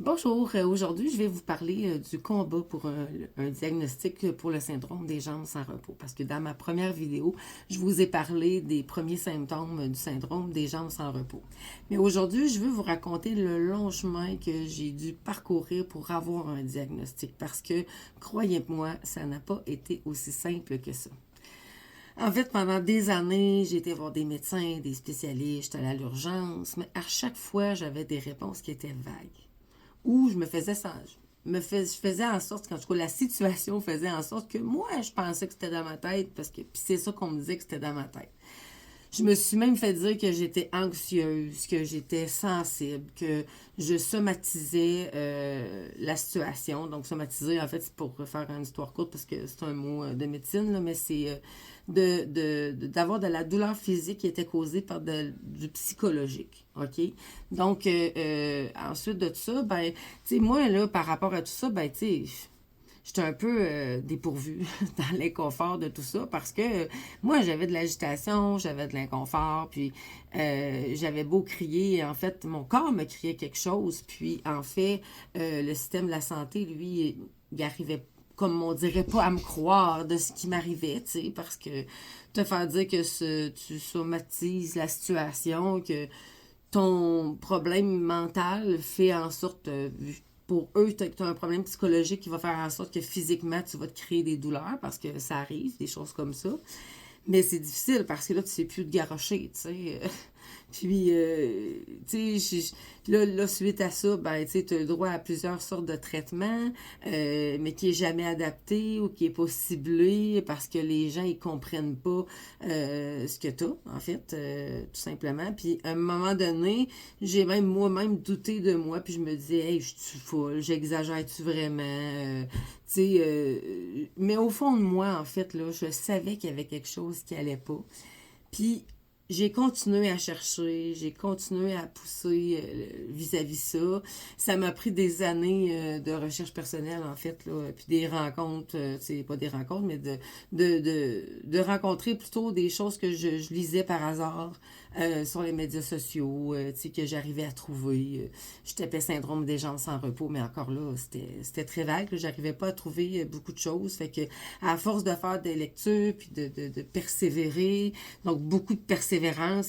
Bonjour, aujourd'hui je vais vous parler du combat pour un diagnostic pour le syndrome des jambes sans repos. Parce que dans ma première vidéo, je vous ai parlé des premiers symptômes du syndrome des jambes sans repos. Mais aujourd'hui, je veux vous raconter le long chemin que j'ai dû parcourir pour avoir un diagnostic. Parce que, croyez-moi, ça n'a pas été aussi simple que ça. En fait, pendant des années, j'ai été voir des médecins, des spécialistes, j'étais allée à l'urgence, mais à chaque fois, j'avais des réponses qui étaient vagues. Ou je me faisais je faisais en sorte, quand je trouve la situation faisait en sorte que moi, je pensais que c'était dans ma tête, parce que puis c'est ça qu'on me disait que c'était dans ma tête. Je me suis même fait dire que j'étais anxieuse, que j'étais sensible, que je somatisais la situation. Donc, somatiser, en fait, c'est pour faire une histoire courte parce que c'est un mot de médecine, là, mais c'est d'avoir de la douleur physique qui était causée par du psychologique. OK? Donc, ensuite de tout ça, ben, tu sais, moi, là, par rapport à tout ça, ben, tu sais, j'étais un peu dépourvue dans l'inconfort de tout ça parce que moi, j'avais de l'agitation, j'avais de l'inconfort, puis j'avais beau crier, en fait, mon corps me criait quelque chose, puis en fait, le système de la santé, lui, il arrivait, comme on dirait, pas à me croire de ce qui m'arrivait, tu sais, parce que te faire dire que tu somatises la situation, que ton problème mental fait en sorte, pour eux, tu as un problème psychologique qui va faire en sorte que physiquement, tu vas te créer des douleurs parce que ça arrive, des choses comme ça. Mais c'est difficile parce que là, tu sais plus te garrocher, tu sais. Puis, tu sais, suite à ça, ben, tu sais, tu as le droit à plusieurs sortes de traitements, mais qui est jamais adapté ou qui est pas ciblé parce que les gens, ils comprennent pas ce que tu as, en fait, tout simplement. Puis, à un moment donné, j'ai même moi-même douté de moi, puis je me disais, hey, je suis folle, j'exagère-tu vraiment? Tu sais, mais au fond de moi, en fait, là, je savais qu'il y avait quelque chose qui allait pas. Puis j'ai continué à chercher, j'ai continué à pousser vis-à-vis ça. Ça m'a pris des années de recherche personnelle, en fait, là, puis des rencontres, c'est pas des rencontres, mais de rencontrer plutôt des choses que je lisais par hasard sur les médias sociaux, tu sais, que j'arrivais à trouver. Je tapais syndrome des jambes sans repos, mais encore là, c'était très vague. Là, j'arrivais pas à trouver beaucoup de choses. Fait que, à force de faire des lectures, puis de persévérer, donc beaucoup de persévérance,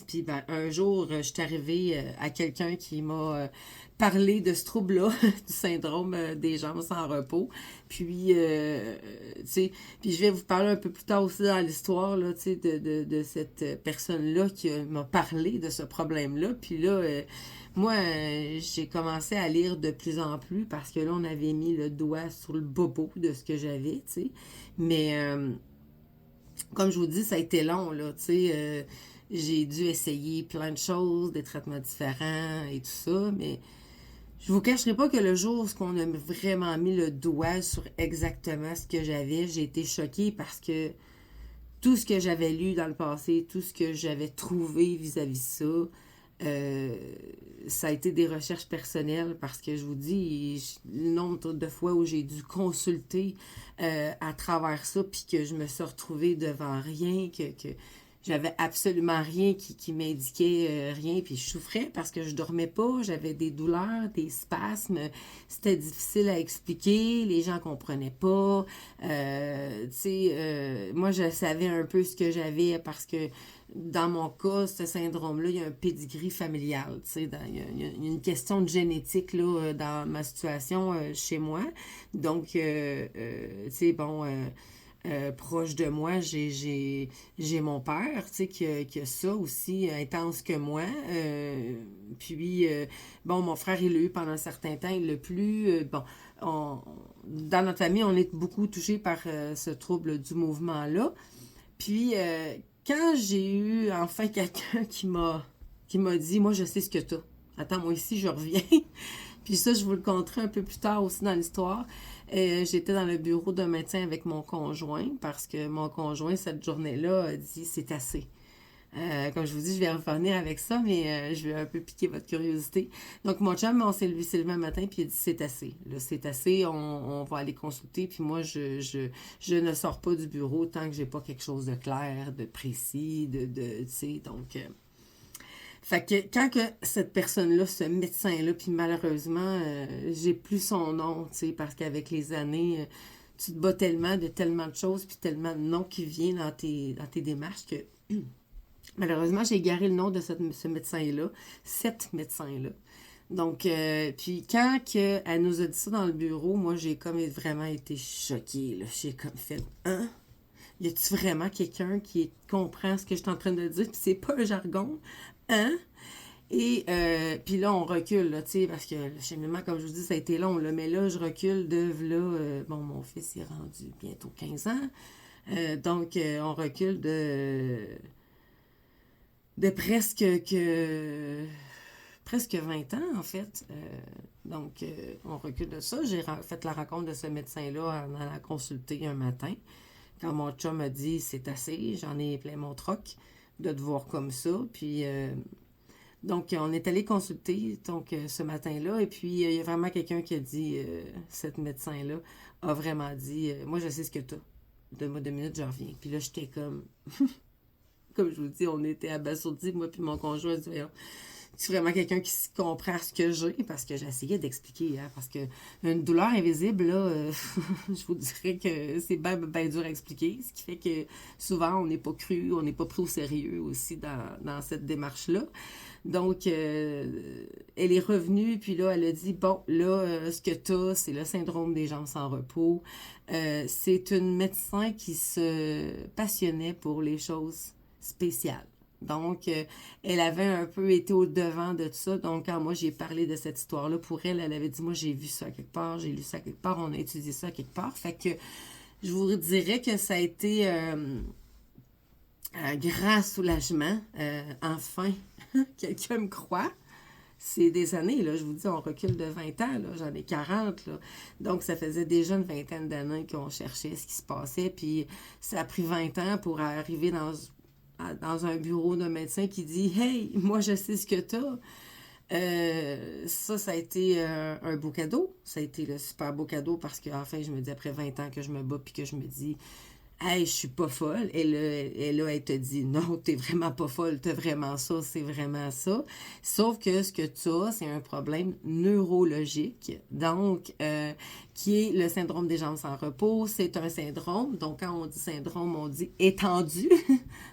puis ben, un jour, je suis arrivée à quelqu'un qui m'a parlé de ce trouble-là, du syndrome des jambes sans repos. Puis, tu sais, puis je vais vous parler un peu plus tard aussi dans l'histoire, là, tu sais, de cette personne-là qui m'a parlé de ce problème-là. Puis là, moi, j'ai commencé à lire de plus en plus parce que là, on avait mis le doigt sur le bobo de ce que j'avais, tu sais. Mais, comme je vous dis, ça a été long, là, tu sais. J'ai dû essayer plein de choses, des traitements différents et tout ça, mais je vous cacherai pas que le jour où on a vraiment mis le doigt sur exactement ce que j'avais, j'ai été choquée parce que tout ce que j'avais lu dans le passé, tout ce que j'avais trouvé vis-à-vis de ça, euh, ça a été des recherches personnelles parce que je vous dis, le nombre de fois où j'ai dû consulter à travers ça, puis que je me suis retrouvée devant rien, que j'avais absolument rien qui m'indiquait rien, puis je souffrais parce que je dormais pas, j'avais des douleurs, des spasmes, c'était difficile à expliquer, les gens comprenaient pas, tu sais, moi je savais un peu ce que j'avais parce que dans mon cas, ce syndrome-là, il y a un pedigree familial, tu sais, il y a une question de génétique là, dans ma situation chez moi, donc, tu sais, bon, proche de moi, j'ai mon père, tu sais, qui a ça aussi intense que moi. Puis, bon, mon frère, il l'a eu pendant un certain temps, il l'a plus. Bon, dans notre famille, on est beaucoup touché par ce trouble du mouvement-là. Puis, quand j'ai eu enfin quelqu'un qui m'a dit, moi, je sais ce que t'as. Attends, moi ici, je reviens. Puis ça, je vous le conterai un peu plus tard aussi dans l'histoire. J'étais dans le bureau d'un médecin avec mon conjoint parce que mon conjoint, cette journée-là, a dit c'est assez. Comme je vous dis, je vais revenir avec ça, mais je vais un peu piquer votre curiosité. Donc, mon chum, on s'est levé un matin, puis il a dit c'est assez. Là, c'est assez, on va aller consulter, puis moi, je ne sors pas du bureau tant que j'ai pas quelque chose de clair, de précis, tu sais, donc... Fait que quand que cette personne-là, ce médecin-là, puis malheureusement, j'ai plus son nom, tu sais, parce qu'avec les années, tu te bats tellement de tellement de choses, puis tellement de noms qui viennent dans tes démarches que malheureusement, j'ai égaré le nom de ce médecin-là, cet médecin-là. Donc, puis quand que, elle nous a dit ça dans le bureau, moi, j'ai comme vraiment été choquée, là. J'ai comme fait, hein? Y a-tu vraiment quelqu'un qui comprend ce que je suis en train de dire? Puis c'est pas un jargon, hein? Et puis là, on recule, là, tu sais, parce que le cheminement, comme je vous dis, ça a été long, là, mais là, je recule de, là, bon, mon fils est rendu bientôt 15 ans, donc on recule de presque 20 ans, en fait. Donc, on recule de ça. J'ai fait la rencontre de ce médecin-là en allant consulter un matin. Quand mon chum m'a dit, c'est assez, j'en ai plein mon troc de te voir comme ça. Puis, donc, on est allé consulter donc, ce matin-là. Et puis, il y a vraiment quelqu'un qui a dit, cette médecin-là a vraiment dit, moi, je sais ce que tu as. Donne-moi 2 minutes, je reviens. Puis là, j'étais comme je vous dis, on était abasourdis, moi puis mon conjoint. C'est vraiment quelqu'un qui comprend ce que j'ai, parce que j'essayais d'expliquer, hein, parce que une douleur invisible, là, je vous dirais que c'est bien dur à expliquer, ce qui fait que souvent, on n'est pas cru, on n'est pas pris au sérieux aussi dans cette démarche-là. Donc, elle est revenue, puis là, elle a dit, bon, là, ce que tu as, c'est le syndrome des jambes sans repos. C'est une médecin qui se passionnait pour les choses spéciales. Donc, elle avait un peu été au-devant de tout ça. Donc, quand moi, j'ai parlé de cette histoire-là, pour elle, elle avait dit, moi, j'ai vu ça quelque part, j'ai lu ça quelque part, on a étudié ça quelque part. Fait que je vous dirais que ça a été un grand soulagement. Enfin, quelqu'un me croit. C'est des années, là, je vous dis, on recule de 20 ans, là, j'en ai 40, là. Donc, ça faisait déjà une vingtaine d'années qu'on cherchait ce qui se passait, puis ça a pris 20 ans pour arriver dans un bureau d'un médecin qui dit « Hey, moi, je sais ce que t'as. » Ça a été un beau cadeau. Ça a été le super beau cadeau parce qu'enfin, je me dis, après 20 ans que je me bats, puis que je me dis hey, je suis pas folle. Et là, elle te dit, non, t'es vraiment pas folle, t'as vraiment ça, c'est vraiment ça. Sauf que ce que tu as, c'est un problème neurologique, donc, qui est le syndrome des jambes sans repos. C'est un syndrome, donc quand on dit syndrome, on dit étendu.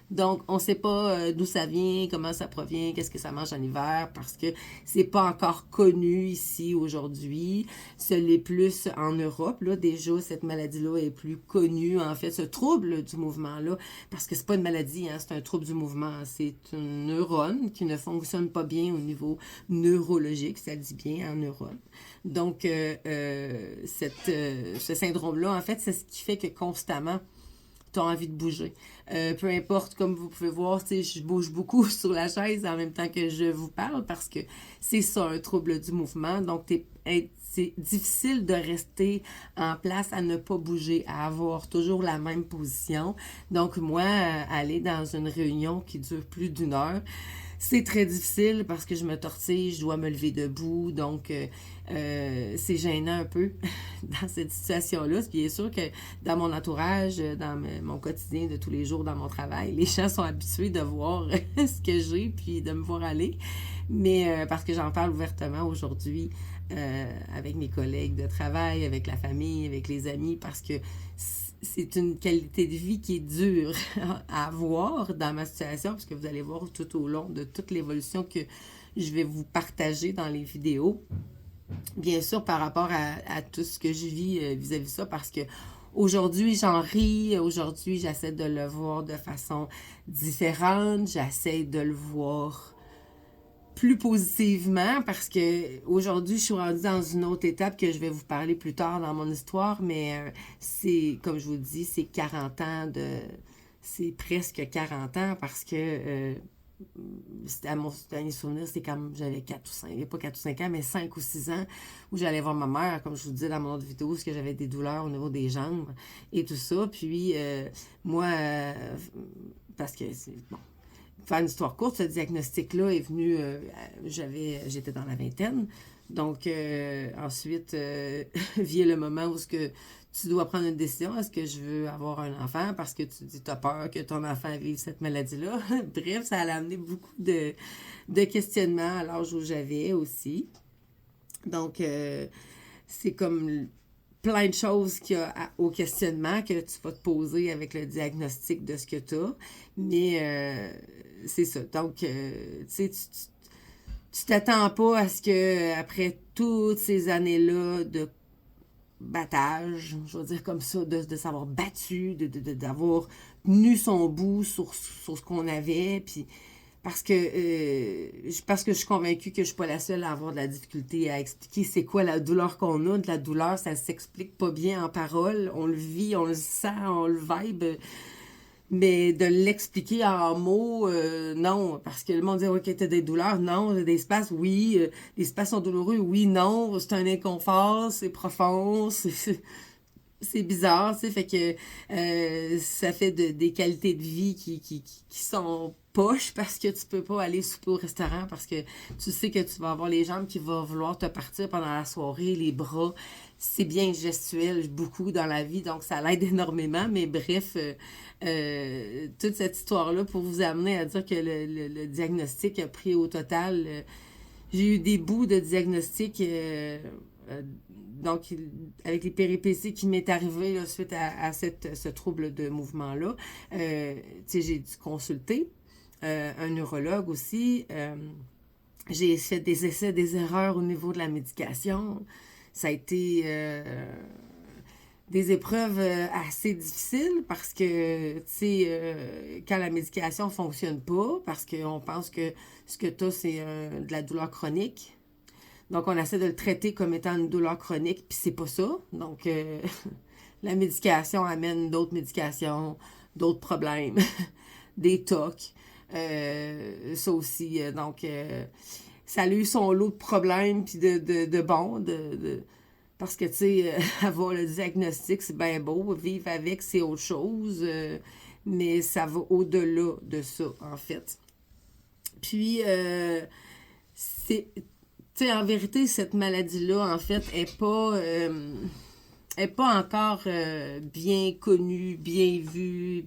Donc, on ne sait pas d'où ça vient, comment ça provient, qu'est-ce que ça mange en hiver, parce que c'est pas encore connu ici aujourd'hui. Ce l'est plus en Europe. Là, déjà, cette maladie-là est plus connue, en fait, ce trouble du mouvement-là, parce que c'est pas une maladie, hein, c'est un trouble du mouvement. C'est une neurone qui ne fonctionne pas bien au niveau neurologique, ça dit bien en neurone. Donc, ce syndrome-là, en fait, c'est ce qui fait que constamment, tu as envie de bouger. Peu importe, comme vous pouvez voir, je bouge beaucoup sur la chaise en même temps que je vous parle parce que c'est ça, un trouble du mouvement. Donc, c'est difficile de rester en place, à ne pas bouger, à avoir toujours la même position. Donc, moi, aller dans une réunion qui dure plus d'1 heure, c'est très difficile parce que je me tortille, je dois me lever debout, donc c'est gênant un peu dans cette situation-là. Bien sûr que dans mon entourage, dans mon quotidien de tous les jours, dans mon travail, les gens sont habitués de voir ce que j'ai puis de me voir aller. Mais parce que j'en parle ouvertement aujourd'hui avec mes collègues de travail, avec la famille, avec les amis, parce que c'est une qualité de vie qui est dure à avoir dans ma situation, parce que vous allez voir tout au long de toute l'évolution que je vais vous partager dans les vidéos. Bien sûr, par rapport à tout ce que je vis vis-à-vis de ça, parce que aujourd'hui, j'en ris. Aujourd'hui, j'essaie de le voir de façon différente. J'essaie de le voir plus positivement parce que aujourd'hui, je suis rendue dans une autre étape que je vais vous parler plus tard dans mon histoire, mais c'est, comme je vous dis, c'est 40 ans c'est presque 40 ans parce que à mon dernier souvenir, c'était quand j'avais 4 ou 5, pas 4 ou 5 ans, mais 5 ou 6 ans, où j'allais voir ma mère, comme je vous disais dans mon autre vidéo, parce que j'avais des douleurs au niveau des jambes et tout ça. Puis, moi, parce que, bon, faire une histoire courte, ce diagnostic-là est venu, j'étais dans la vingtaine. Donc, ensuite, vient le moment où ce que tu dois prendre une décision. Est-ce que je veux avoir un enfant parce que tu dis tu as peur que ton enfant vive cette maladie-là? Bref, ça a amené beaucoup de questionnements à l'âge où j'avais aussi. Donc, c'est comme plein de choses qu'il y a au questionnement que tu vas te poser avec le diagnostic de ce que tu as. Mais c'est ça. Donc, tu sais, tu t'attends pas à ce que après toutes ces années-là de battage, je veux dire comme ça, de s'avoir battu, d'avoir tenu son bout sur ce qu'on avait, puis parce que je suis convaincue que je suis pas la seule à avoir de la difficulté à expliquer c'est quoi la douleur qu'on a. De la douleur, ça s'explique pas bien en paroles. On le vit, on le sent, on le vibe. Mais de l'expliquer en mots, non. Parce que le monde dit, OK, t'as des douleurs. Non, des espaces, oui. Les espaces sont douloureux, oui, non. C'est un inconfort, c'est profond, c'est bizarre, tu sais, fait que ça fait des qualités de vie qui sont poches parce que tu peux pas aller souper au restaurant parce que tu sais que tu vas avoir les jambes qui vont vouloir te partir pendant la soirée, les bras. C'est bien gestuel, beaucoup dans la vie, donc ça l'aide énormément, mais bref, toute cette histoire-là pour vous amener à dire que le diagnostic a pris au total... j'ai eu des bouts de diagnostic... donc, avec les péripéties qui m'est arrivé là, suite à ce trouble de mouvement-là, j'ai dû consulter un neurologue aussi. J'ai fait des essais, des erreurs au niveau de la médication. Ça a été des épreuves assez difficiles parce que, tu sais, quand la médication ne fonctionne pas, parce qu'on pense que ce que tu as, c'est de la douleur chronique. Donc, on essaie de le traiter comme étant une douleur chronique, puis c'est pas ça. Donc, la médication amène d'autres médications, d'autres problèmes, des tocs, ça aussi. Donc, ça a eu son lot de problèmes, puis de bons, parce que, tu sais, avoir le diagnostic, c'est bien beau, vivre avec, c'est autre chose, mais ça va au-delà de ça, en fait. Puis, c'est... Tu sais, en vérité, cette maladie-là, en fait, est pas encore bien connue, bien vue,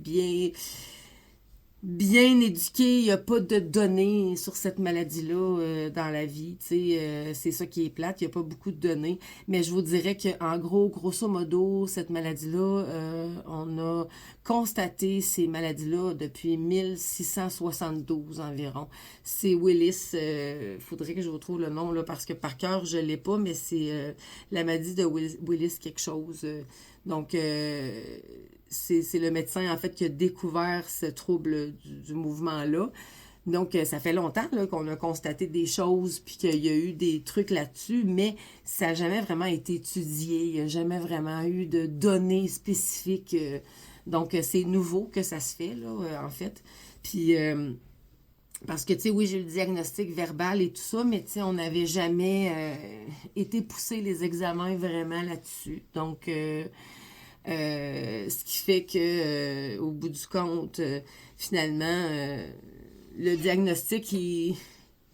bien éduqué, il n'y a pas de données sur cette maladie-là dans la vie, tu sais, c'est ça qui est plate, il n'y a pas beaucoup de données, mais je vous dirais qu'en gros, grosso modo, cette maladie-là, on a constaté ces maladies-là depuis 1672 environ. C'est Willis, faudrait que je retrouve le nom, là, parce que par cœur, je ne l'ai pas, mais c'est la maladie de Willis quelque chose. Donc, c'est le médecin, en fait, qui a découvert ce trouble du mouvement-là. Donc, ça fait longtemps là, qu'on a constaté des choses, puis qu'il y a eu des trucs là-dessus, mais ça n'a jamais vraiment été étudié. Il n'y a jamais vraiment eu de données spécifiques. Donc, c'est nouveau que ça se fait, là, en fait. Puis, parce que, tu sais, oui, j'ai eu le diagnostic verbal et tout ça, mais, tu sais, on n'avait jamais été poussé les examens vraiment là-dessus. Donc, ce qui fait que au bout du compte, finalement, le diagnostic, il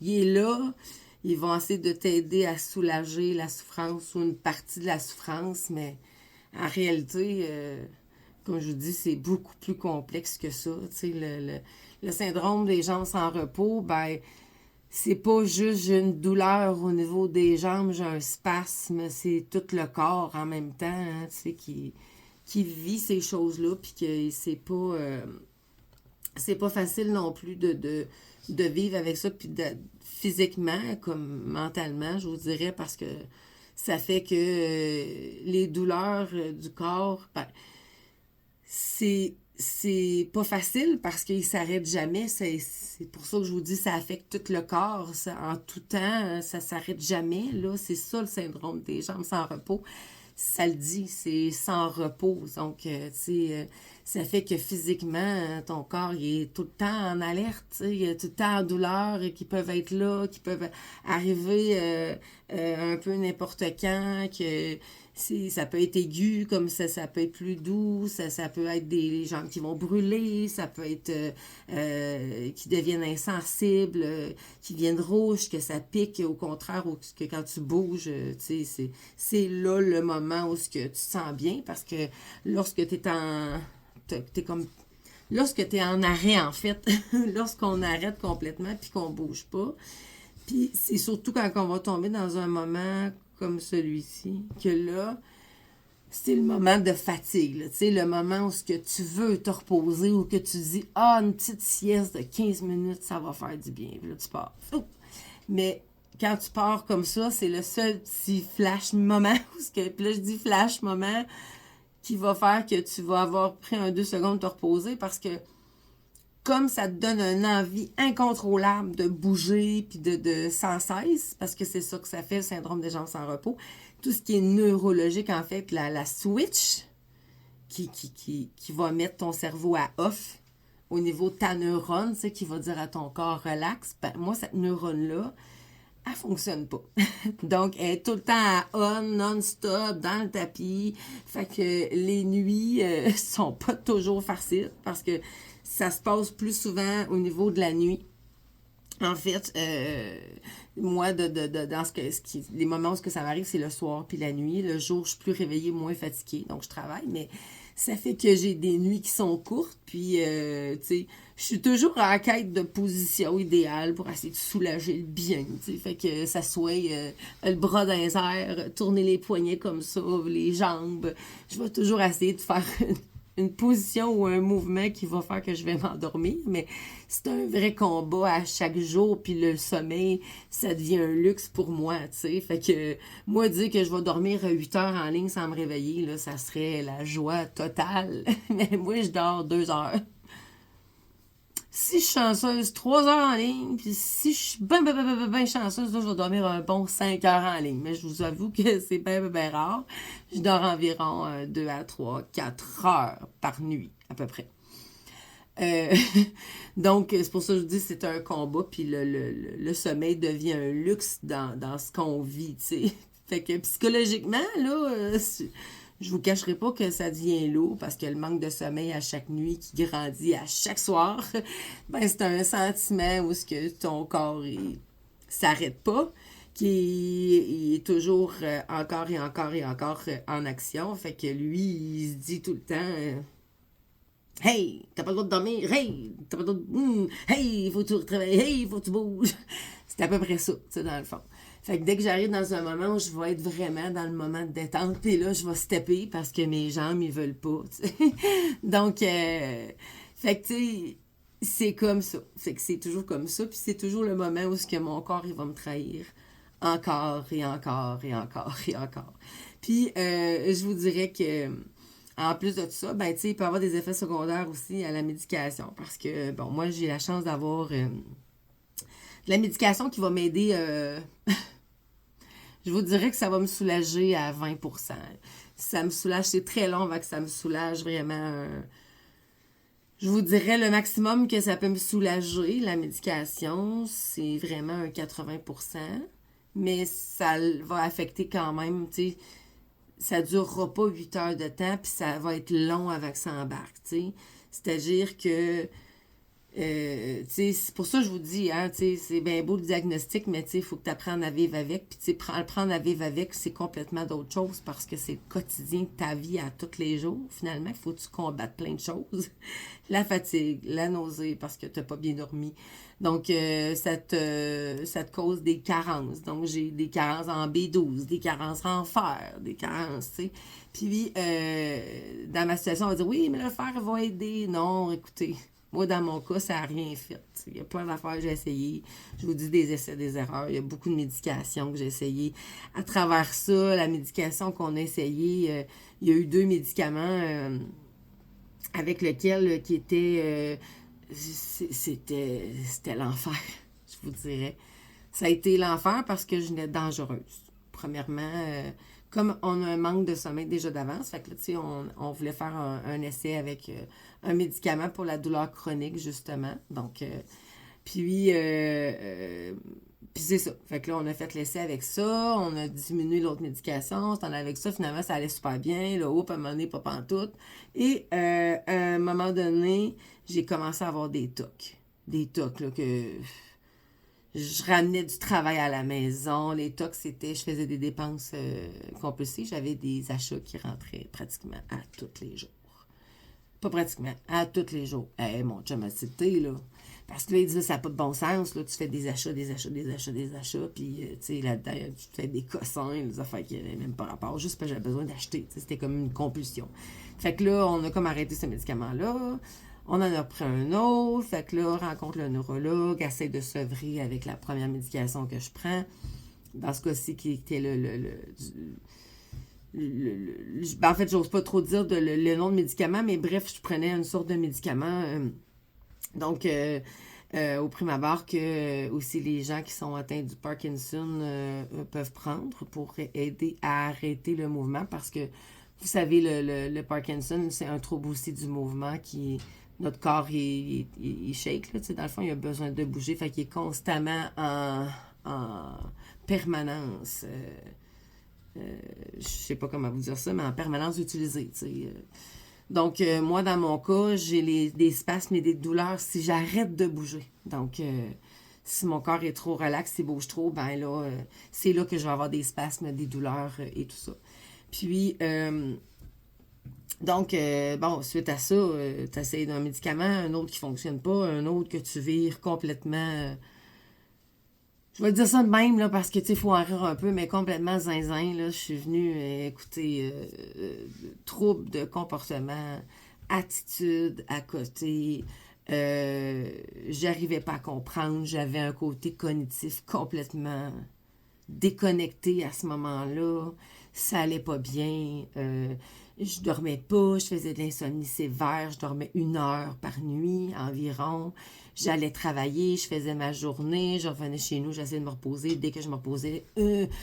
est là. Ils vont essayer de t'aider à soulager la souffrance ou une partie de la souffrance, mais en réalité, comme je vous dis, c'est beaucoup plus complexe que ça. Tu sais, le syndrome des jambes sans repos, ben, c'est pas juste j'ai une douleur au niveau des jambes, j'ai un spasme, c'est tout le corps en même temps, hein, tu sais, qui vit ces choses-là, puis que c'est pas facile non plus de vivre avec ça, puis physiquement comme mentalement, je vous dirais, parce que ça fait que les douleurs du corps, ben, c'est pas facile parce qu'il s'arrête jamais. C'est pour ça que je vous dis ça affecte tout le corps. Ça, en tout temps, ça s'arrête jamais. Là, c'est ça le syndrome des jambes sans repos. Ça le dit, c'est sans repos. Donc, Ça fait que physiquement, ton corps il est tout le temps en alerte, tu sais, il est tout le temps en douleur, qui peuvent être là, qui peuvent arriver un peu n'importe quand, que ça peut être aigu, comme ça peut être plus doux, ça peut être des jambes qui vont brûler, ça peut être qui deviennent insensibles, qui deviennent rouges, que ça pique, au contraire, ou que quand tu bouges, tu sais, c'est là le moment où ce que tu te sens bien, parce que lorsque t'es comme lorsque tu es en arrêt, en fait, lorsqu'on arrête complètement puis qu'on bouge pas, puis c'est surtout quand on va tomber dans un moment comme celui-ci, que là, c'est le moment de fatigue, tu sais, le moment où ce que tu veux te reposer ou que tu dis, ah, une petite sieste de 15 minutes, ça va faire du bien. Puis là, tu pars. Mais quand tu pars comme ça, c'est le seul petit flash moment, puis là, je dis flash moment, qui va faire que tu vas avoir pris 2 secondes de te reposer, parce que comme ça te donne une envie incontrôlable de bouger puis de sans cesse, parce que c'est ça que ça fait, le syndrome des jambes sans repos, tout ce qui est neurologique, en fait, la switch qui va mettre ton cerveau à off au niveau de ta neurone, tu sais, qui va dire à ton corps relax, ben, moi, cette neurone-là, elle fonctionne pas. Donc, elle est tout le temps à on, non-stop, dans le tapis. Fait que les nuits sont pas toujours faciles, parce que ça se passe plus souvent au niveau de la nuit. En fait, moi, dans les moments où ça m'arrive, c'est le soir puis la nuit. Le jour, je suis plus réveillée, moins fatiguée, donc je travaille, mais ça fait que j'ai des nuits qui sont courtes, puis, tu sais, je suis toujours en quête de position idéale pour essayer de soulager le bien, tu sais, fait que ça soit le bras dans les airs, tourner les poignets comme ça, les jambes. Je vais toujours essayer de faire une position ou un mouvement qui va faire que je vais m'endormir, mais c'est un vrai combat à chaque jour, puis le sommeil, ça devient un luxe pour moi, tu sais, fait que moi, dire que je vais dormir 8 heures en ligne sans me réveiller, là, ça serait la joie totale, mais moi, je dors 2 heures. Si je suis chanceuse, 3 heures en ligne, puis si je suis ben chanceuse, là, je vais dormir un bon 5 heures en ligne. Mais je vous avoue que c'est ben rare. Je dors environ 2 à 3, 4 heures par nuit, à peu près. Euh, donc, c'est pour ça que je vous dis que c'est un combat, puis le sommeil devient un luxe dans ce qu'on vit, tu sais. Fait que psychologiquement, là, je vous cacherai pas que ça devient lourd, parce que le manque de sommeil à chaque nuit qui grandit à chaque soir, ben c'est un sentiment où ce que ton corps il s'arrête pas, qui est toujours encore et encore et encore en action. Fait que lui, il se dit tout le temps hey, t'as pas le droit de dormir, hey, t'as pas le droit de. Hey, faut que tu travailles, hey, faut que tu bouges. C'est à peu près ça, tu sais, dans le fond. Fait que dès que j'arrive dans un moment où je vais être vraiment dans le moment de détente, puis là, je vais stepper parce que mes jambes, ils veulent pas, tu sais. Donc, fait que, tu sais, c'est comme ça. Fait que c'est toujours comme ça, puis c'est toujours le moment où ce que mon corps, il va me trahir. Encore et encore et encore et encore. Puis, je vous dirais que en plus de tout ça, ben, tu sais, il peut y avoir des effets secondaires aussi à la médication. Parce que, bon, moi, j'ai la chance d'avoir de la médication qui va m'aider. Je vous dirais que ça va me soulager à 20%. Ça me soulage, c'est très long avant que ça me soulage vraiment. Je vous dirais le maximum que ça peut me soulager, la médication, c'est vraiment un 80%. Mais ça va affecter quand même, tu sais, ça durera pas 8 heures de temps, puis ça va être long avant que ça embarque, tu sais. C'est-à-dire que, tu sais, c'est pour ça que je vous dis, hein, tu sais, c'est bien beau le diagnostic, mais tu sais, il faut que tu apprennes à vivre avec. Puis, tu sais, prendre à vivre avec, c'est complètement d'autre chose, parce que c'est le quotidien de ta vie à tous les jours. Finalement, il faut que tu combattes plein de choses. La fatigue, la nausée, parce que tu n'as pas bien dormi. Donc, ça te cause des carences. Donc, j'ai des carences en B12, des carences en fer, des carences, tu sais. Puis, dans ma situation, on va dire, oui, mais le fer va aider. Non, écoutez, moi, dans mon cas, ça n'a rien fait. Il y a plein d'affaires que j'ai essayé. Je vous dis des essais, des erreurs. Il y a beaucoup de médications que j'ai essayées. À travers ça, la médication qu'on a essayée, il y a eu 2 médicaments avec lesquels qui étaient... c'était l'enfer, je vous dirais. Ça a été l'enfer parce que je n'étais dangereuse. premièrement, comme on a un manque de sommeil déjà d'avance, fait que là, tu sais, on voulait faire un essai avec un médicament pour la douleur chronique, justement. Donc, puis, puis c'est ça. Fait que là, on a fait l'essai avec ça, on a diminué l'autre médication, on allait avec ça, finalement, ça allait super bien. Là, à un moment donné, pas pantoute. Et à un moment donné, j'ai commencé à avoir des tocs. Des tocs, là, que je ramenais du travail à la maison. Les tocs, c'était, je faisais des dépenses compulsives. J'avais des achats qui rentraient pratiquement à tous les jours. Pas pratiquement, à tous les jours. Hey, mon chum a cité, là. Parce que là, il disait, ça n'a pas de bon sens, là. Tu fais des achats, puis, tu sais, là-dedans, tu fais des cossins, des affaires qui n'avaient même pas rapport, juste parce que j'avais besoin d'acheter. C'était comme une compulsion. Fait que là, on a comme arrêté ce médicament-là. On en a pris un autre. Fait que là, rencontre le neurologue, essaie de sevrer avec la première médication que je prends. Dans ce cas-ci, qui était en fait, j'ose pas trop dire le nom de médicament, mais bref, je prenais une sorte de médicament. Donc, au prime abord, que aussi les gens qui sont atteints du Parkinson peuvent prendre pour aider à arrêter le mouvement, parce que, vous savez, le Parkinson, c'est un trouble aussi du mouvement qui... Notre corps, il shake, là, dans le fond, il a besoin de bouger, fait qu'il est constamment en permanence... je sais pas comment vous dire ça, mais en permanence utilisé. Donc, moi, dans mon cas, j'ai des spasmes et des douleurs si j'arrête de bouger. Donc, si mon corps est trop relax, s'il bouge trop, ben là, c'est là que je vais avoir des spasmes, des douleurs et tout ça. Puis, donc, bon, suite à ça, tu essaies un médicament, un autre qui fonctionne pas, un autre que tu vires complètement... je vais dire ça de même, là, parce que, tu sais, il faut en rire un peu, mais complètement zinzin, là, je suis venue écouter troubles de comportement, attitude à côté, j'arrivais pas à comprendre, j'avais un côté cognitif complètement déconnecté à ce moment-là, ça allait pas bien, je dormais pas, je faisais de l'insomnie sévère, je dormais 1 heure par nuit environ, j'allais travailler, je faisais ma journée, je revenais chez nous, j'essayais de me reposer, dès que je me reposais,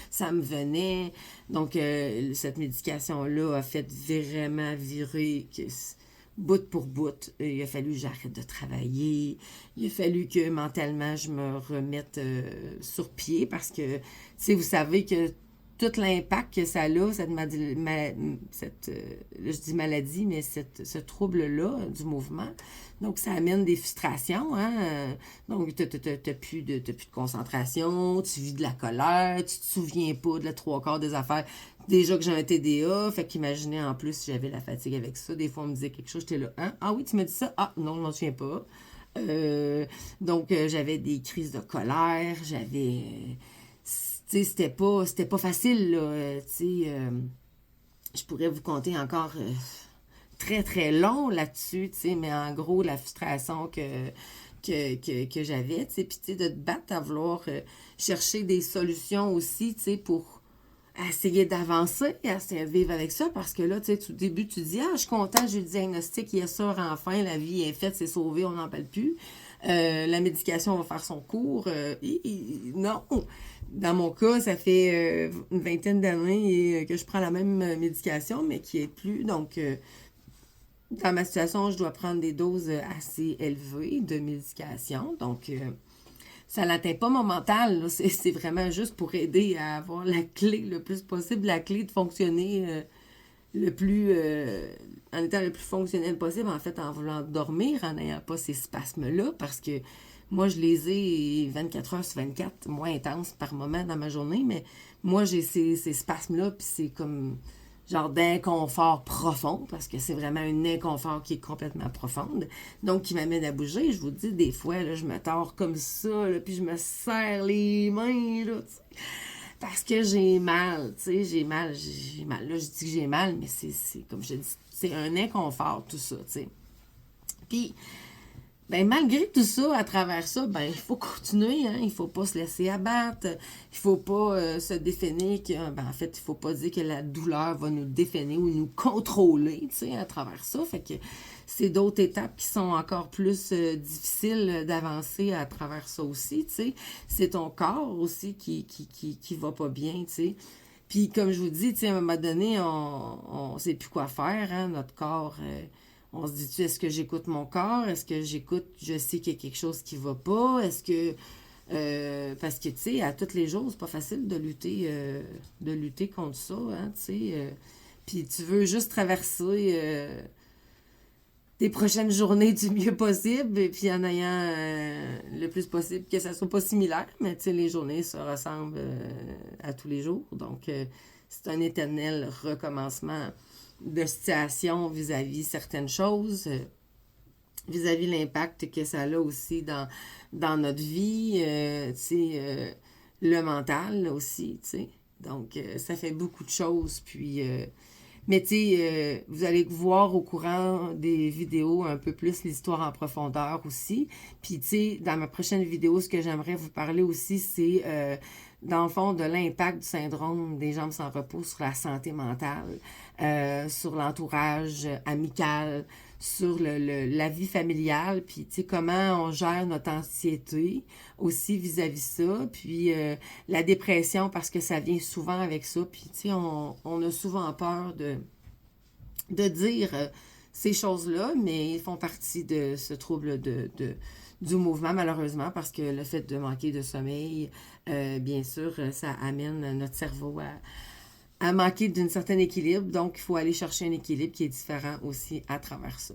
ça me venait, donc cette médication-là a fait vraiment virer bout pour bout. Il a fallu que j'arrête de travailler. Il a fallu que mentalement, je me remette sur pied parce que, tu sais, vous savez que tout l'impact que ça a, je dis maladie, mais ce trouble-là du mouvement, donc ça amène des frustrations, hein? Donc, t'as plus de concentration, tu vis de la colère, tu te souviens pas de la 3/4 des affaires. Déjà que j'ai un TDA, fait qu'imaginez en plus si j'avais la fatigue avec ça. Des fois, on me disait quelque chose, j'étais là, hein? Ah oui, tu me dis ça? Ah non, je m'en souviens pas. Donc, j'avais des crises de colère, j'avais... tu sais, c'était pas facile, là. Tu sais, je pourrais vous compter encore très, très long là-dessus, tu sais, mais en gros, la frustration que j'avais, tu sais, puis tu sais, de te battre à vouloir chercher des solutions aussi, tu sais, pour essayer d'avancer, essayer de vivre avec ça, parce que là, tu sais, au début, tu dis, ah, je suis content, j'ai eu le diagnostic, il est sûr, enfin, la vie est faite, c'est sauvé, on n'en parle plus. La médication va faire son cours. Non! Dans mon cas, ça fait une vingtaine d'années que je prends la même médication, mais qui est plus. Donc, dans ma situation, je dois prendre des doses assez élevées de médication. Donc, ça n'atteint pas mon mental, là. C'est vraiment juste pour aider à avoir la clé le plus possible, la clé de fonctionner le plus en étant le plus fonctionnel possible, en fait, en voulant dormir, en n'ayant pas ces spasmes-là, parce que moi, je les ai 24 heures sur 24, moins intenses par moment dans ma journée, mais moi, j'ai ces spasmes-là, puis c'est comme genre d'inconfort profond, parce que c'est vraiment un inconfort qui est complètement profonde, donc qui m'amène à bouger. Je vous dis, des fois, là, je me tords comme ça, là, puis je me serre les mains, là, t'sais, parce que j'ai mal, tu sais, j'ai mal. Là, je dis que j'ai mal, mais c'est comme je dis, c'est un inconfort, tout ça, tu sais. Puis, ben, malgré tout ça, à travers ça, ben, il faut continuer, hein, il faut pas se laisser abattre, il faut pas se définir que, ben, en fait, il faut pas dire que la douleur va nous définir ou nous contrôler, tu sais, à travers ça, fait que c'est d'autres étapes qui sont encore plus difficiles d'avancer à travers ça aussi, tu sais, c'est ton corps aussi qui va pas bien, tu sais. Puis comme je vous dis, tu sais, à un moment donné, on sait plus quoi faire, hein, notre corps, on se dit, est-ce que j'écoute mon corps? Est-ce que j'écoute, je sais qu'il y a quelque chose qui va pas? Est-ce que, parce que, tu sais, à tous les jours, c'est pas facile de lutter contre ça, hein, tu sais. Puis tu veux juste traverser tes prochaines journées du mieux possible, et puis en ayant le plus possible que ça soit pas similaire, mais tu sais, les journées se ressemblent à tous les jours, donc c'est un éternel recommencement de situation vis-à-vis certaines choses, vis-à-vis l'impact que ça a aussi dans notre vie, tu sais, le mental aussi, tu sais. Donc, ça fait beaucoup de choses, puis mais tu sais, vous allez voir au courant des vidéos un peu plus l'histoire en profondeur aussi. Puis tu sais, dans ma prochaine vidéo, ce que j'aimerais vous parler aussi, c'est dans le fond de l'impact du syndrome des jambes sans repos sur la santé mentale, sur l'entourage amical, sur la vie familiale, puis tu sais, comment on gère notre anxiété aussi vis-à-vis ça, puis la dépression parce que ça vient souvent avec ça, puis tu sais, on a souvent peur de dire ces choses-là, mais ils font partie de ce trouble du mouvement, malheureusement, parce que le fait de manquer de sommeil, bien sûr, ça amène notre cerveau à manquer d'un certain équilibre. Donc, il faut aller chercher un équilibre qui est différent aussi à travers ça.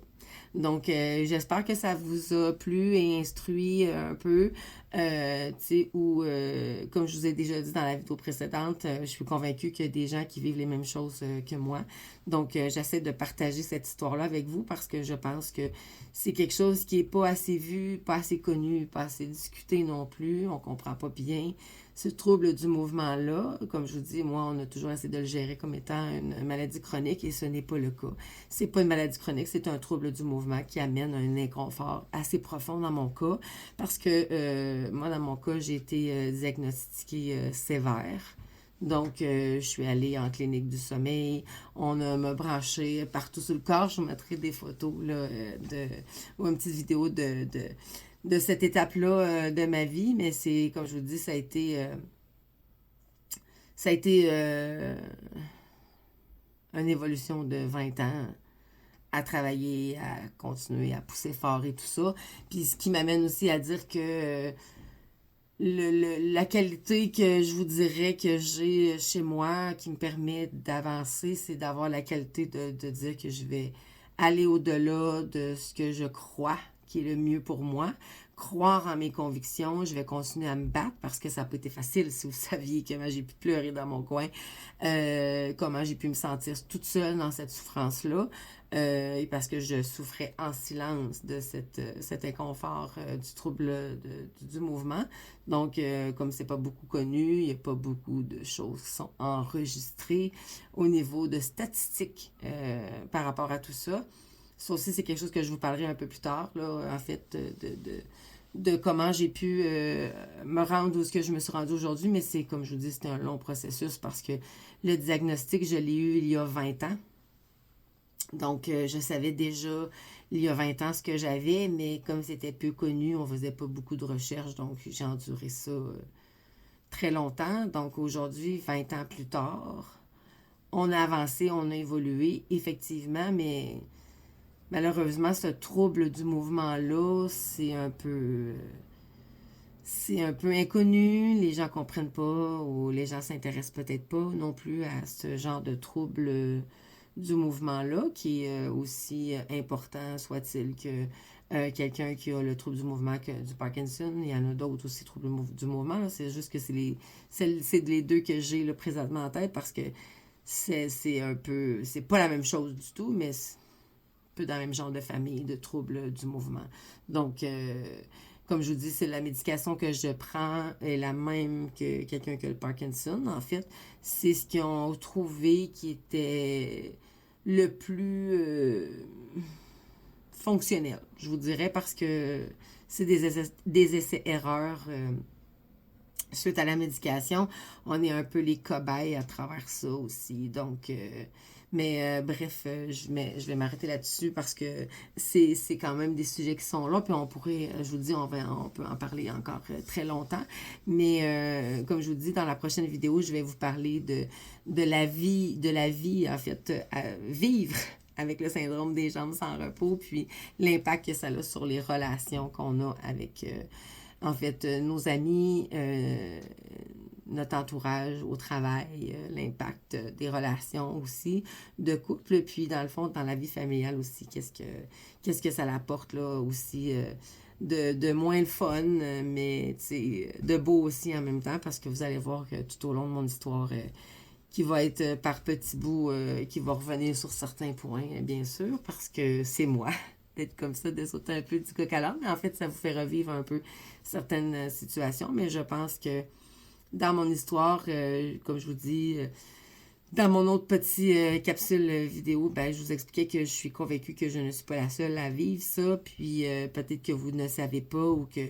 Donc, j'espère que ça vous a plu et instruit un peu. Tu sais, ou comme je vous ai déjà dit dans la vidéo précédente, je suis convaincue qu'il y a des gens qui vivent les mêmes choses que moi. Donc, j'essaie de partager cette histoire-là avec vous parce que je pense que c'est quelque chose qui n'est pas assez vu, pas assez connu, pas assez discuté non plus. On comprend pas bien ce trouble du mouvement-là. Comme je vous dis, moi, on a toujours essayé de le gérer comme étant une maladie chronique et ce n'est pas le cas. C'est pas une maladie chronique, c'est un trouble du mouvement qui amène un inconfort assez profond dans mon cas parce que moi, dans mon cas, j'ai été diagnostiquée sévère. Donc, je suis allée en clinique du sommeil. On a me branché partout sur le corps. Je vous mettrai des photos là, ou une petite vidéo de cette étape-là de ma vie. Mais c'est, comme je vous dis, ça a été une évolution de 20 ans à travailler, à continuer, à pousser fort et tout ça. Puis ce qui m'amène aussi à dire que la qualité que je vous dirais que j'ai chez moi qui me permet d'avancer, c'est d'avoir la qualité de dire que je vais aller au-delà de ce que je crois qui est le mieux pour moi, croire en mes convictions, je vais continuer à me battre parce que ça n'a pas été facile si vous saviez comment j'ai pu pleurer dans mon coin, comment j'ai pu me sentir toute seule dans cette souffrance-là, et parce que je souffrais en silence de cet inconfort du trouble du mouvement. Donc, comme c'est pas beaucoup connu, il n'y a pas beaucoup de choses qui sont enregistrées au niveau de statistiques par rapport à tout ça. Ça aussi, c'est quelque chose que je vous parlerai un peu plus tard, là, en fait, de comment j'ai pu me rendre où ce que je me suis rendue aujourd'hui, mais c'est, comme je vous dis, c'était un long processus parce que le diagnostic, je l'ai eu il y a 20 ans. Donc, je savais déjà il y a 20 ans ce que j'avais, mais comme c'était peu connu, on faisait pas beaucoup de recherches, donc j'ai enduré ça très longtemps. Donc, aujourd'hui, 20 ans plus tard, on a avancé, on a évolué, effectivement, mais malheureusement, ce trouble du mouvement-là, c'est un peu inconnu, les gens comprennent pas ou les gens s'intéressent peut-être pas non plus à ce genre de trouble du mouvement-là, qui est aussi important, soit-il que quelqu'un qui a le trouble du mouvement que du Parkinson. Il y en a d'autres aussi troubles du mouvement. Là. C'est juste que c'est les deux que j'ai là, présentement en tête parce que c'est un peu, c'est pas la même chose du tout, mais c'est un peu dans le même genre de famille de troubles du mouvement. Donc, comme je vous dis, c'est la médication que je prends est la même que quelqu'un qui a le Parkinson. En fait, c'est ce qu'ils ont trouvé qui était le plus fonctionnel, je vous dirais, parce que c'est des essais-erreurs suite à la médication, on est un peu les cobayes à travers ça aussi. Donc, bref, je vais m'arrêter là-dessus parce que c'est quand même des sujets qui sont là, puis on pourrait, je vous dis, on peut en parler encore très longtemps. Mais comme je vous dis, dans la prochaine vidéo, je vais vous parler de la vie, en fait, à vivre avec le syndrome des jambes sans repos, puis l'impact que ça a sur les relations qu'on a avec en fait, nos amis, notre entourage au travail, l'impact des relations aussi, de couple, puis dans le fond, dans la vie familiale aussi, qu'est-ce que ça apporte là aussi de moins le fun, mais de beau aussi en même temps, parce que vous allez voir que tout au long de mon histoire, qui va être par petits bouts, qui va revenir sur certains points, bien sûr, parce que c'est moi d'être comme ça, de sauter un peu du coq à l'âne, mais en fait, ça vous fait revivre un peu certaines situations, mais je pense que dans mon histoire, comme je vous dis, dans mon autre petite capsule vidéo, ben, je vous expliquais que je suis convaincue que je ne suis pas la seule à vivre ça, puis peut-être que vous ne savez pas ou que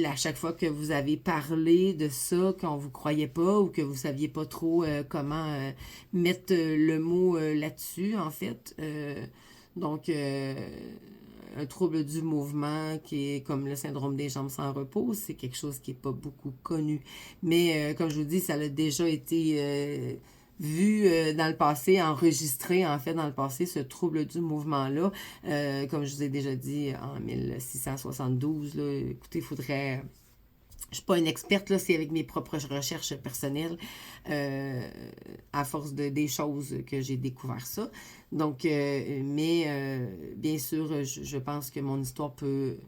à chaque fois que vous avez parlé de ça, qu'on vous croyait pas ou que vous saviez pas trop comment mettre le mot là-dessus, en fait. Donc, un trouble du mouvement qui est comme le syndrome des jambes sans repos, c'est quelque chose qui n'est pas beaucoup connu. Mais comme je vous dis, ça a déjà été vu dans le passé, enregistré en fait dans le passé, ce trouble du mouvement-là. Comme je vous ai déjà dit en 1672, là, écoutez, il faudrait... Je ne suis pas une experte, là, c'est avec mes propres recherches personnelles, à force des choses que j'ai découvert ça. Donc, bien sûr, je pense que mon histoire peut,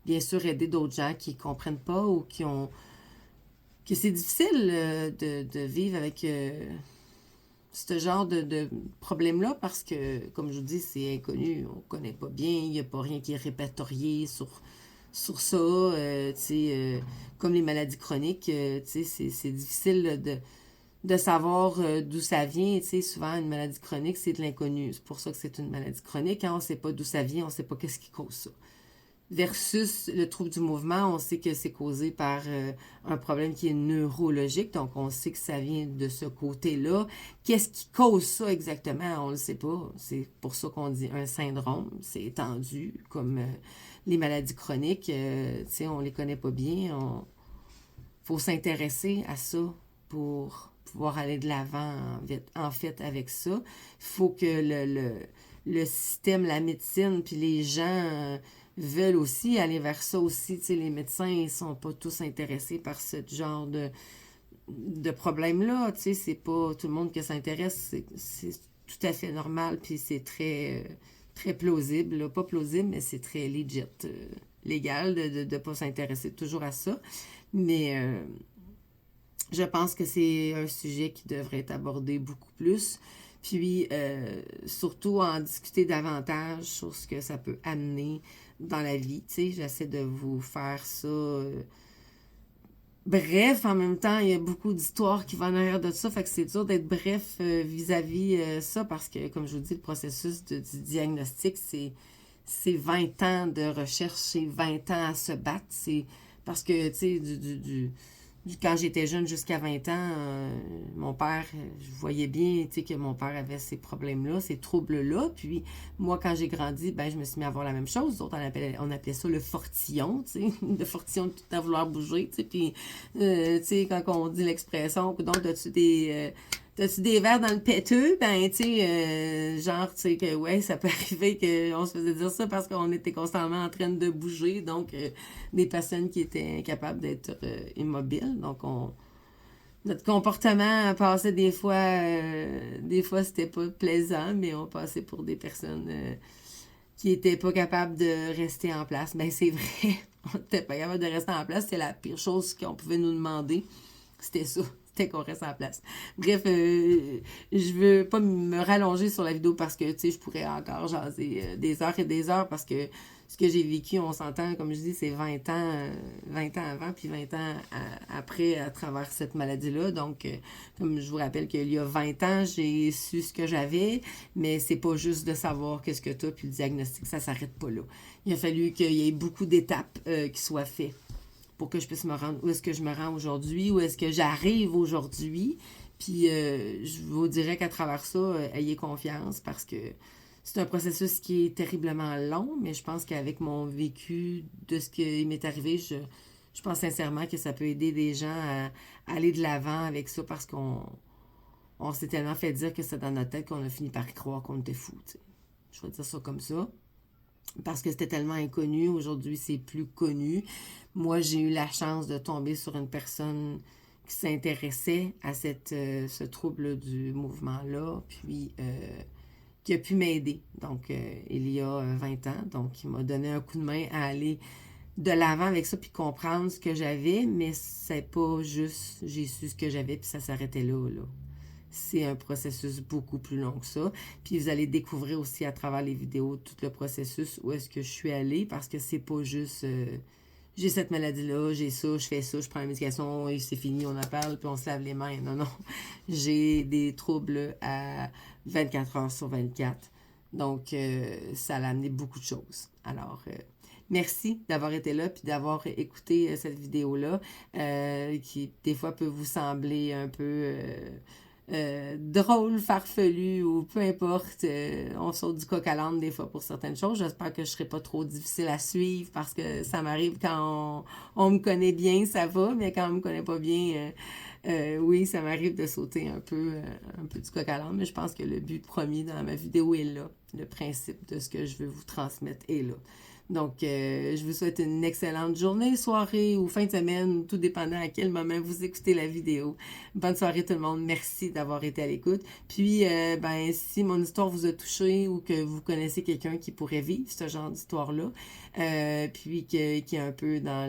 bien sûr, aider d'autres gens qui ne comprennent pas ou qui ont... que c'est difficile de vivre avec ce genre de problème-là parce que, comme je vous dis, c'est inconnu, on ne connaît pas bien, il n'y a pas rien qui est répertorié sur ça, comme les maladies chroniques, c'est difficile de savoir d'où ça vient. Souvent, une maladie chronique, c'est de l'inconnu. C'est pour ça que c'est une maladie chronique. Hein? On ne sait pas d'où ça vient, on ne sait pas qu'est-ce qui cause ça. Versus le trouble du mouvement, on sait que c'est causé par un problème qui est neurologique, donc on sait que ça vient de ce côté-là. Qu'est-ce qui cause ça exactement? On ne le sait pas. C'est pour ça qu'on dit un syndrome. C'est étendu, comme les maladies chroniques. On ne les connaît pas bien. Il faut s'intéresser à ça pour pouvoir aller de l'avant, en fait, avec ça. Il faut que le système, la médecine, puis les gens... veulent aussi aller vers ça aussi. Les médecins ne sont pas tous intéressés par ce genre de problème-là. C'est pas tout le monde qui s'intéresse. C'est tout à fait normal, puis c'est très plausible. Là. Pas plausible, mais c'est très legit, légal de ne pas s'intéresser toujours à ça. Mais je pense que c'est un sujet qui devrait être abordé beaucoup plus. Puis, surtout en discuter davantage sur ce que ça peut amener dans la vie. J'essaie de vous faire ça. Bref, en même temps, il y a beaucoup d'histoires qui vont en arrière de ça. Fait que c'est dur d'être bref vis-à-vis ça parce que, comme je vous dis, le processus du diagnostic, c'est 20 ans de recherche, c'est 20 ans à se battre. C'est parce que, quand j'étais jeune jusqu'à 20 ans, mon père, je voyais bien que mon père avait ces problèmes-là, ces troubles-là. Puis moi, quand j'ai grandi, ben je me suis mis à avoir la même chose. D'autres, on appelait ça le fortillon, le fortillon de tout à vouloir bouger. Puis, quand on dit l'expression, donc, t'as-tu des verres dans le péteux? Ben, genre, que, ouais, ça peut arriver qu'on se faisait dire ça parce qu'on était constamment en train de bouger. Donc, des personnes qui étaient incapables d'être immobiles. Donc, notre comportement passait des fois, c'était pas plaisant, mais on passait pour des personnes qui étaient pas capables de rester en place. Ben, c'est vrai, on n'était pas capable de rester en place. C'était la pire chose qu'on pouvait nous demander. C'était ça. Qu'on reste en place. Bref, je veux pas me rallonger sur la vidéo parce que, je pourrais encore jaser des heures et des heures parce que ce que j'ai vécu, on s'entend, comme je dis, c'est 20 ans avant, puis 20 ans après à travers cette maladie-là. Donc, comme je vous rappelle qu'il y a 20 ans, j'ai su ce que j'avais, mais c'est pas juste de savoir qu'est-ce que tu as, puis le diagnostic, ça s'arrête pas là. Il a fallu qu'il y ait beaucoup d'étapes qui soient faites pour que je puisse me rendre où est-ce que je me rends aujourd'hui, où est-ce que j'arrive aujourd'hui. Puis je vous dirais qu'à travers ça, ayez confiance parce que c'est un processus qui est terriblement long, mais je pense qu'avec mon vécu de ce qui m'est arrivé, je pense sincèrement que ça peut aider des gens à aller de l'avant avec ça parce qu'on s'est tellement fait dire que c'est dans notre tête qu'on a fini par y croire qu'on était fou. Je vais dire ça comme ça. Parce que c'était tellement inconnu. Aujourd'hui, c'est plus connu. Moi, j'ai eu la chance de tomber sur une personne qui s'intéressait à ce trouble du mouvement-là, puis qui a pu m'aider. Donc, il y a 20 ans. Donc, il m'a donné un coup de main à aller de l'avant avec ça, puis comprendre ce que j'avais, mais c'est pas juste j'ai su ce que j'avais, puis ça s'arrêtait là. C'est un processus beaucoup plus long que ça. Puis vous allez découvrir aussi à travers les vidéos tout le processus où est-ce que je suis allée parce que c'est pas juste j'ai cette maladie-là, j'ai ça, je fais ça, je prends la médication et c'est fini, on en parle puis on se lave les mains. Non, non. J'ai des troubles à 24 heures sur 24. Donc, ça a amené beaucoup de choses. Alors, merci d'avoir été là puis d'avoir écouté cette vidéo-là qui, des fois, peut vous sembler un peu drôle, farfelu ou peu importe. On saute du coq à l'âne des fois pour certaines choses. J'espère que je ne serai pas trop difficile à suivre parce que ça m'arrive quand on me connaît bien, ça va, mais quand on me connaît pas bien, oui, ça m'arrive de sauter un peu du coq à l'âne, mais je pense que le but premier dans ma vidéo est là. Le principe de ce que je veux vous transmettre est là. Donc, je vous souhaite une excellente journée, soirée ou fin de semaine, tout dépendant à quel moment vous écoutez la vidéo. Bonne soirée tout le monde. Merci d'avoir été à l'écoute. Puis, si mon histoire vous a touché ou que vous connaissez quelqu'un qui pourrait vivre ce genre d'histoire-là, puis qui est un peu dans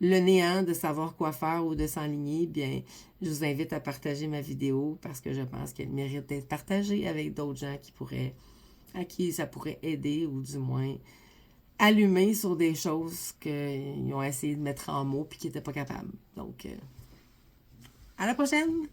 le néant de savoir quoi faire ou de s'enligner, bien, je vous invite à partager ma vidéo parce que je pense qu'elle mérite d'être partagée avec d'autres gens à qui ça pourrait aider ou du moins allumer sur des choses qu'ils ont essayé de mettre en mots puis qu'ils n'étaient pas capables. Donc, à la prochaine!